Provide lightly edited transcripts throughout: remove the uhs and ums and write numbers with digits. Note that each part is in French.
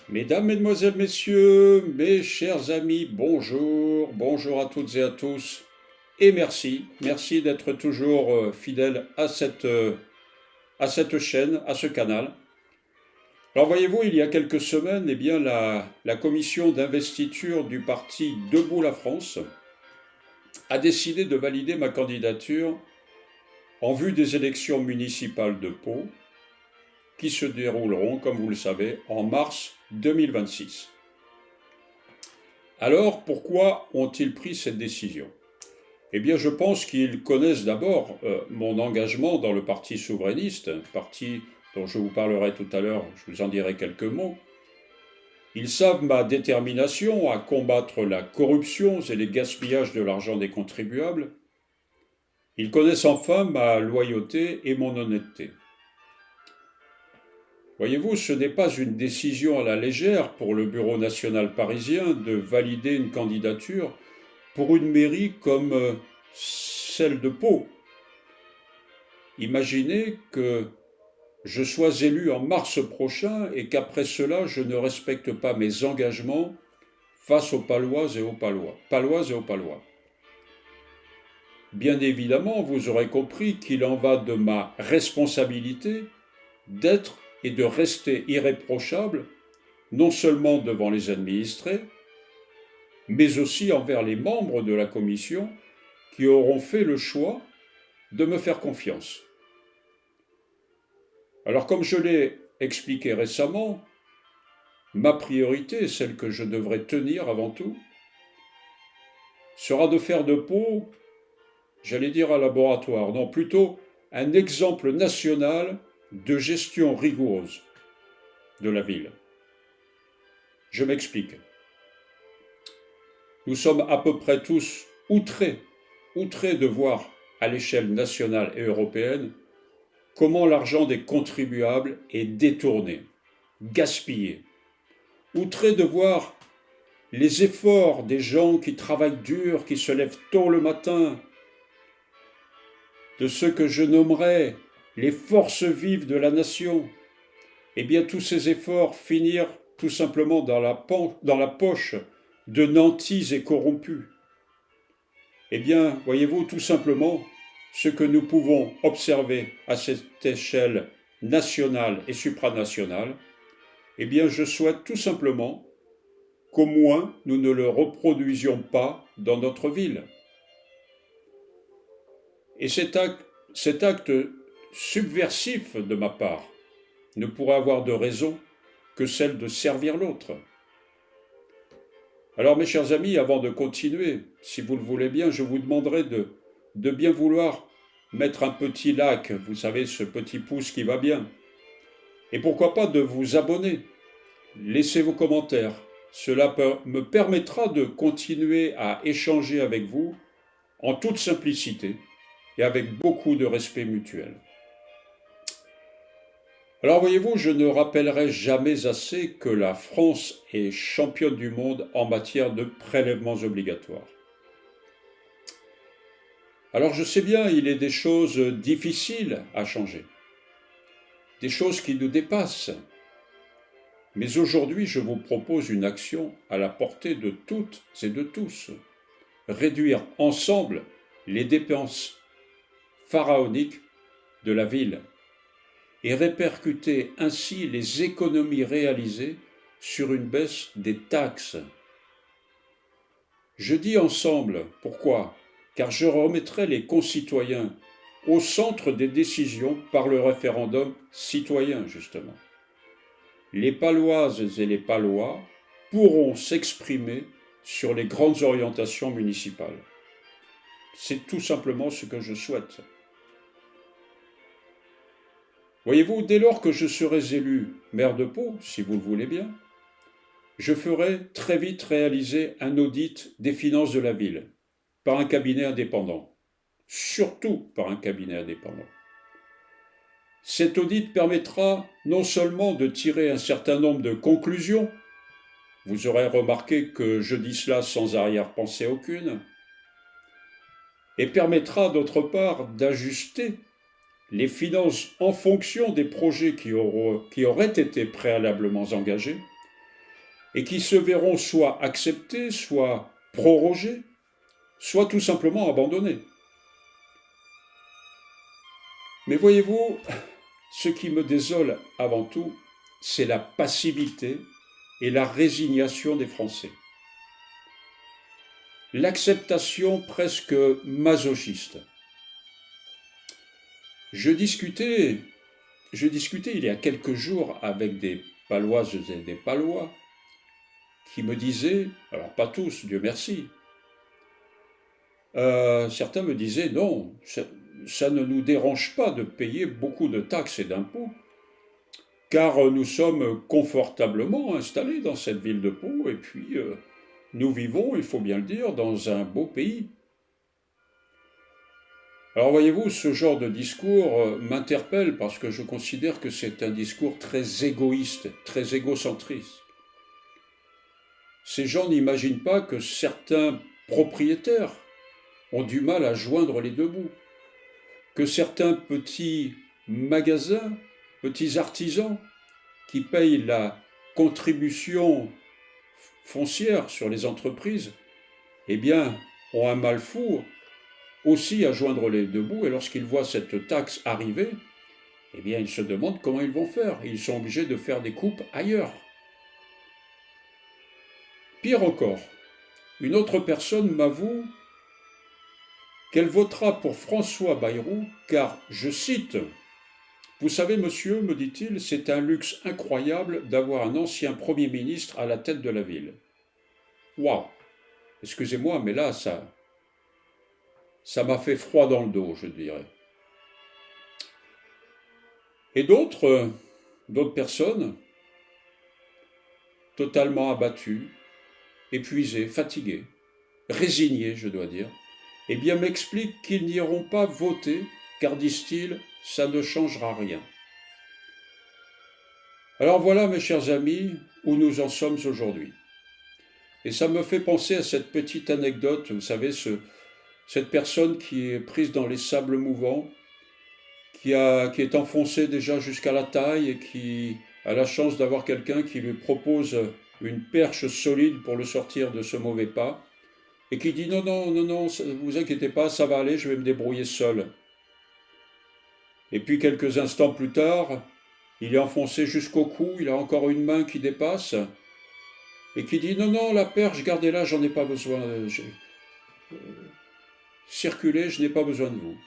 Mesdames, Mesdemoiselles, Messieurs, mes chers amis, bonjour, bonjour à toutes et à tous, et merci d'être toujours fidèles à cette chaîne, à ce canal. Alors voyez-vous, il y a quelques semaines, eh bien, la commission d'investiture du parti Debout la France a décidé de valider ma candidature en vue des élections municipales de Pau, qui se dérouleront, comme vous le savez, en mars 2026. Alors, pourquoi ont-ils pris cette décision? Eh bien, je pense qu'ils connaissent d'abord mon engagement dans le Parti souverainiste, parti dont je vous parlerai tout à l'heure, je vous en dirai quelques mots. Ils savent ma détermination à combattre la corruption et les gaspillages de l'argent des contribuables. Ils connaissent enfin ma loyauté et mon honnêteté. Voyez-vous, ce n'est pas une décision à la légère pour le Bureau national parisien de valider une candidature pour une mairie comme celle de Pau. Imaginez que je sois élu en mars prochain et qu'après cela, je ne respecte pas mes engagements face aux Paloises et aux Palois. Bien évidemment, vous aurez compris qu'il en va de ma responsabilité d'être et de rester irréprochable, non seulement devant les administrés, mais aussi envers les membres de la commission qui auront fait le choix de me faire confiance. Alors comme je l'ai expliqué récemment, ma priorité, celle que je devrais tenir avant tout, sera de faire de Pau, j'allais dire un laboratoire, non plutôt un exemple national de gestion rigoureuse de la ville. Je m'explique. Nous sommes à peu près tous outrés de voir à l'échelle nationale et européenne comment l'argent des contribuables est détourné, gaspillé. Outrés de voir les efforts des gens qui travaillent dur, qui se lèvent tôt le matin, de ceux que je nommerais les forces vives de la nation, eh bien tous ces efforts finirent tout simplement dans la poche de nantis et corrompus. Eh bien, voyez-vous, tout simplement, ce que nous pouvons observer à cette échelle nationale et supranationale, eh bien, je souhaite tout simplement qu'au moins nous ne le reproduisions pas dans notre ville. Et cet acte subversif de ma part ne pourrait avoir de raison que celle de servir l'autre. Alors mes chers amis, avant de continuer, si vous le voulez bien, je vous demanderai de bien vouloir mettre un petit like, vous savez, ce petit pouce qui va bien. Et pourquoi pas de vous abonner. Laissez vos commentaires. Cela me permettra de continuer à échanger avec vous en toute simplicité et avec beaucoup de respect mutuel. Alors voyez-vous, je ne rappellerai jamais assez que la France est championne du monde en matière de prélèvements obligatoires. Alors je sais bien, il est des choses difficiles à changer, des choses qui nous dépassent. Mais aujourd'hui, je vous propose une action à la portée de toutes et de tous. Réduire ensemble les dépenses pharaoniques de la ville et répercuter ainsi les économies réalisées sur une baisse des taxes. Je dis ensemble, pourquoi? Car je remettrai les concitoyens au centre des décisions par le référendum citoyen, justement. Les Paloises et les Palois pourront s'exprimer sur les grandes orientations municipales. C'est tout simplement ce que je souhaite. Voyez-vous, dès lors que je serai élu maire de Pau, si vous le voulez bien, je ferai très vite réaliser un audit des finances de la ville par un cabinet indépendant, surtout par un cabinet indépendant. Cet audit permettra non seulement de tirer un certain nombre de conclusions, vous aurez remarqué que je dis cela sans arrière-pensée aucune, et permettra d'autre part d'ajuster les finances en fonction des projets qui auraient été préalablement engagés et qui se verront soit acceptés, soit prorogés, soit tout simplement abandonnés. Mais voyez-vous, ce qui me désole avant tout, c'est la passivité et la résignation des Français. L'acceptation presque masochiste. Je discutais il y a quelques jours avec des Paloises et des Palois qui me disaient, alors pas tous, Dieu merci, certains me disaient non, ça ne nous dérange pas de payer beaucoup de taxes et d'impôts, car nous sommes confortablement installés dans cette ville de Pau, et puis nous vivons, il faut bien le dire, dans un beau pays. Alors voyez-vous, ce genre de discours m'interpelle parce que je considère que c'est un discours très égoïste, très égocentriste. Ces gens n'imaginent pas que certains propriétaires ont du mal à joindre les deux bouts, que certains petits magasins, petits artisans qui payent la contribution foncière sur les entreprises, eh bien, ont un mal fou aussi à joindre les deux bouts, et lorsqu'ils voient cette taxe arriver, eh bien, ils se demandent comment ils vont faire. Ils sont obligés de faire des coupes ailleurs. Pire encore, une autre personne m'avoue qu'elle votera pour François Bayrou, car, je cite, « Vous savez, monsieur, me dit-il, c'est un luxe incroyable d'avoir un ancien Premier ministre à la tête de la ville. » Waouh! Excusez-moi, mais là, ça m'a fait froid dans le dos, je dirais. Et d'autres personnes, totalement abattues, épuisées, fatiguées, résignées, je dois dire, eh bien m'expliquent qu'ils n'iront pas voter, car, disent-ils, ça ne changera rien. Alors voilà, mes chers amis, où nous en sommes aujourd'hui. Et ça me fait penser à cette petite anecdote, vous savez, cette personne qui est prise dans les sables mouvants, qui est enfoncée déjà jusqu'à la taille et qui a la chance d'avoir quelqu'un qui lui propose une perche solide pour le sortir de ce mauvais pas, et qui dit non, non, non, non, vous inquiétez pas, ça va aller, je vais me débrouiller seul. Et puis quelques instants plus tard, il est enfoncé jusqu'au cou, il a encore une main qui dépasse, et qui dit non, non, la perche, gardez-la, j'en ai pas besoin. Circulez, je n'ai pas besoin de vous.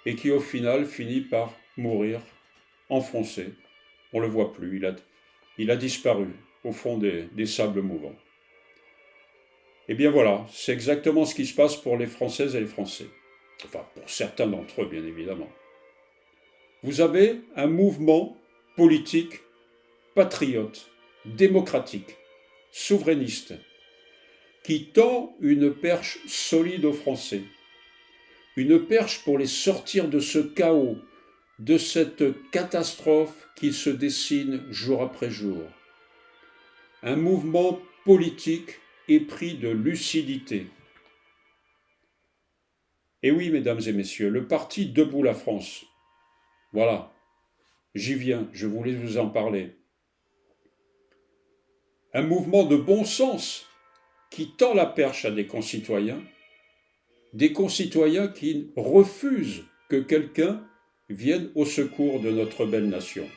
Et qui au final finit par mourir, enfoncé. On ne le voit plus, il a disparu au fond des sables mouvants. Eh bien voilà, c'est exactement ce qui se passe pour les Françaises et les Français. Enfin, pour certains d'entre eux, bien évidemment. Vous avez un mouvement politique patriote, démocratique, souverainiste, qui tend une perche solide aux Français. Une perche pour les sortir de ce chaos, de cette catastrophe qui se dessine jour après jour. Un mouvement politique épris de lucidité. Et oui, mesdames et messieurs, le parti Debout la France. Voilà, j'y viens, je voulais vous en parler. Un mouvement de bon sens qui tend la perche à des concitoyens qui refusent que quelqu'un vienne au secours de notre belle nation.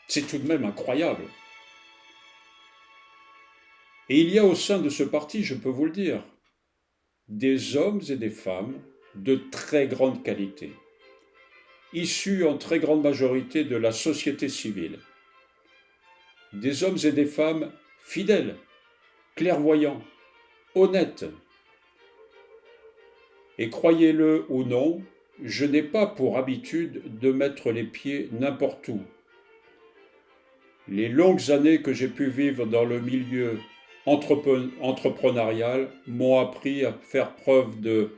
C'est tout de même incroyable. Et il y a au sein de ce parti, je peux vous le dire, des hommes et des femmes de très grande qualité, issus en très grande majorité de la société civile. Des hommes et des femmes fidèles, clairvoyants, honnêtes. Et croyez-le ou non, je n'ai pas pour habitude de mettre les pieds n'importe où. Les longues années que j'ai pu vivre dans le milieu entrepreneurial m'ont appris à faire preuve de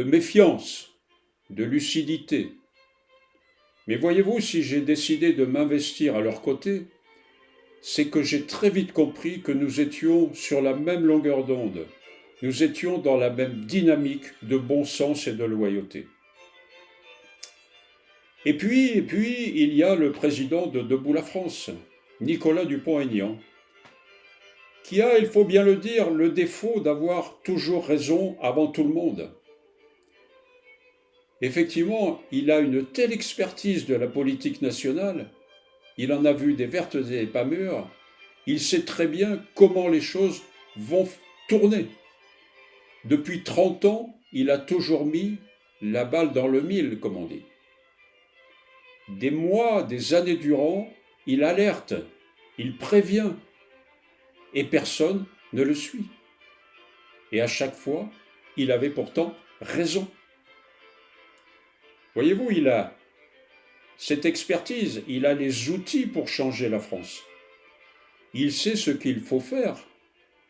méfiance, de lucidité. Mais voyez-vous, si j'ai décidé de m'investir à leur côté, c'est que j'ai très vite compris que nous étions sur la même longueur d'onde. Nous étions dans la même dynamique de bon sens et de loyauté. Et puis, il y a le président de Debout la France, Nicolas Dupont-Aignan, qui a, il faut bien le dire, le défaut d'avoir toujours raison avant tout le monde. Effectivement, il a une telle expertise de la politique nationale, il en a vu des vertes et des pas mûres, il sait très bien comment les choses vont tourner. Depuis 30 ans, il a toujours mis la balle dans le mille, comme on dit. Des mois, des années durant, il alerte, il prévient, et personne ne le suit. Et à chaque fois, il avait pourtant raison. Voyez-vous, il a cette expertise, il a les outils pour changer la France. Il sait ce qu'il faut faire,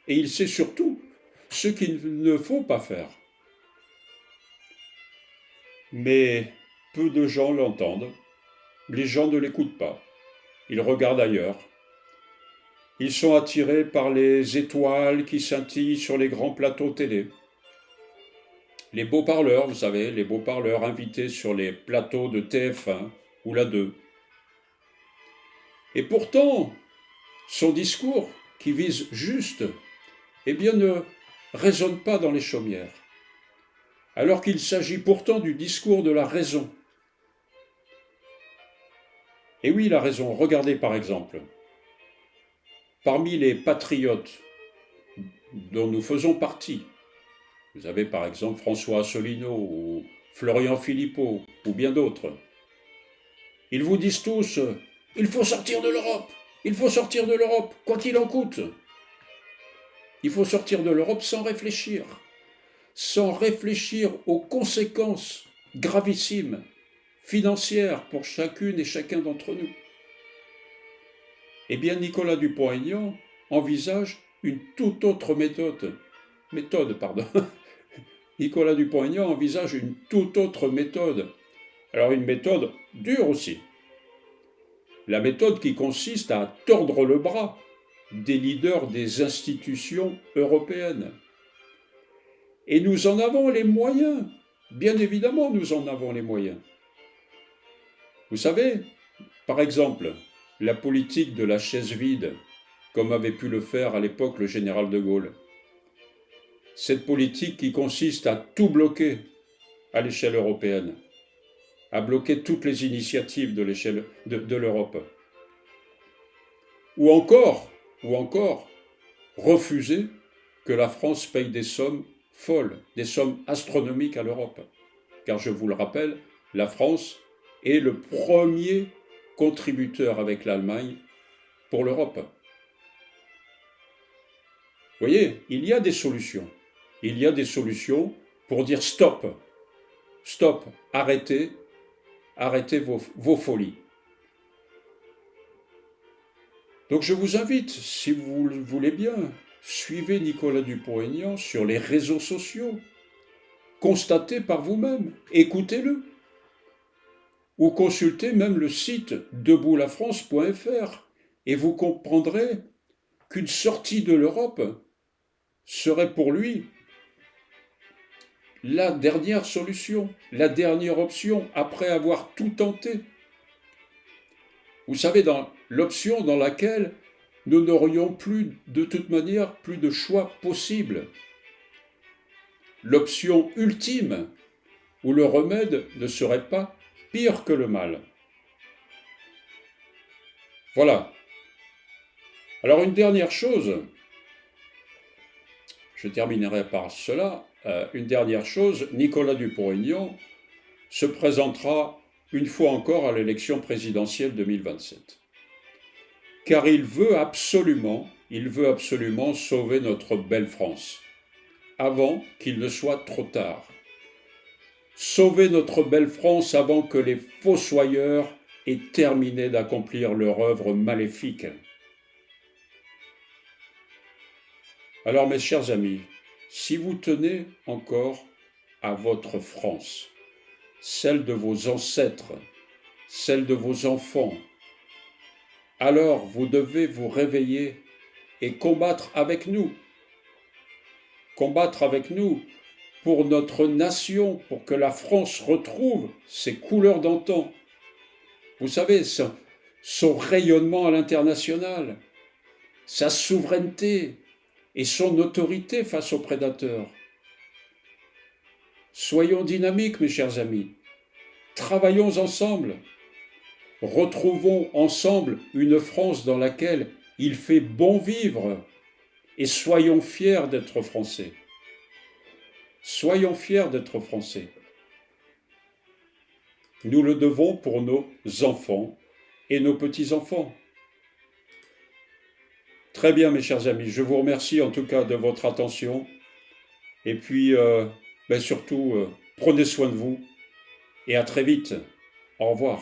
et il sait surtout ce qu'il ne faut pas faire. Mais peu de gens l'entendent, les gens ne l'écoutent pas, ils regardent ailleurs. Ils sont attirés par les étoiles qui scintillent sur les grands plateaux télé. Les beaux parleurs, vous savez, les beaux parleurs invités sur les plateaux de TF1 ou la 2. Et pourtant, son discours, qui vise juste, eh bien ne résonne pas dans les chaumières, alors qu'il s'agit pourtant du discours de la raison. Et oui, la raison, regardez par exemple, parmi les patriotes dont nous faisons partie, vous avez par exemple François Asselineau ou Florian Philippot ou bien d'autres. Ils vous disent tous « Il faut sortir de l'Europe, il faut sortir de l'Europe, quoi qu'il en coûte ». Il faut sortir de l'Europe sans réfléchir aux conséquences gravissimes, financières pour chacune et chacun d'entre nous. Eh bien, Nicolas Dupont-Aignan envisage une toute autre méthode. Nicolas Dupont-Aignan envisage une toute autre méthode. Alors une méthode dure aussi. La méthode qui consiste à tordre le bras des leaders des institutions européennes. Et nous en avons les moyens. Bien évidemment, nous en avons les moyens. Vous savez, par exemple, la politique de la chaise vide, comme avait pu le faire à l'époque le général de Gaulle. Cette politique qui consiste à tout bloquer à l'échelle européenne, à bloquer toutes les initiatives de l'échelle de l'Europe. Ou encore, refuser que la France paye des sommes folles, des sommes astronomiques à l'Europe. Car je vous le rappelle, la France est le premier contributeur avec l'Allemagne pour l'Europe. Vous voyez, il y a des solutions. Il y a des solutions pour dire stop, arrêtez vos folies. Donc je vous invite, si vous le voulez bien, suivez Nicolas Dupont-Aignan sur les réseaux sociaux. Constatez par vous-même, écoutez-le. Ou consultez même le site deboutslafrance.fr et vous comprendrez qu'une sortie de l'Europe serait pour lui la dernière solution, la dernière option après avoir tout tenté. Vous savez, dans l'option dans laquelle nous n'aurions plus, de toute manière, plus de choix possible. L'option ultime, où le remède ne serait pas pire que le mal. Voilà. Alors une dernière chose, je terminerai par cela, une dernière chose, Nicolas Dupont-Aignan se présentera une fois encore à l'élection présidentielle 2027. Car il veut absolument sauver notre belle France, avant qu'il ne soit trop tard. Sauver notre belle France avant que les fossoyeurs aient terminé d'accomplir leur œuvre maléfique. Alors mes chers amis, si vous tenez encore à votre France, celle de vos ancêtres, celle de vos enfants, alors vous devez vous réveiller et combattre avec nous. Combattre avec nous pour notre nation, pour que la France retrouve ses couleurs d'antan. Vous savez, son rayonnement à l'international, sa souveraineté et son autorité face aux prédateurs. Soyons dynamiques, mes chers amis. Travaillons ensemble. Retrouvons ensemble une France dans laquelle il fait bon vivre et soyons fiers d'être Français. Soyons fiers d'être Français. Nous le devons pour nos enfants et nos petits-enfants. Très bien, mes chers amis, je vous remercie en tout cas de votre attention. Et puis, surtout, prenez soin de vous et à très vite. Au revoir.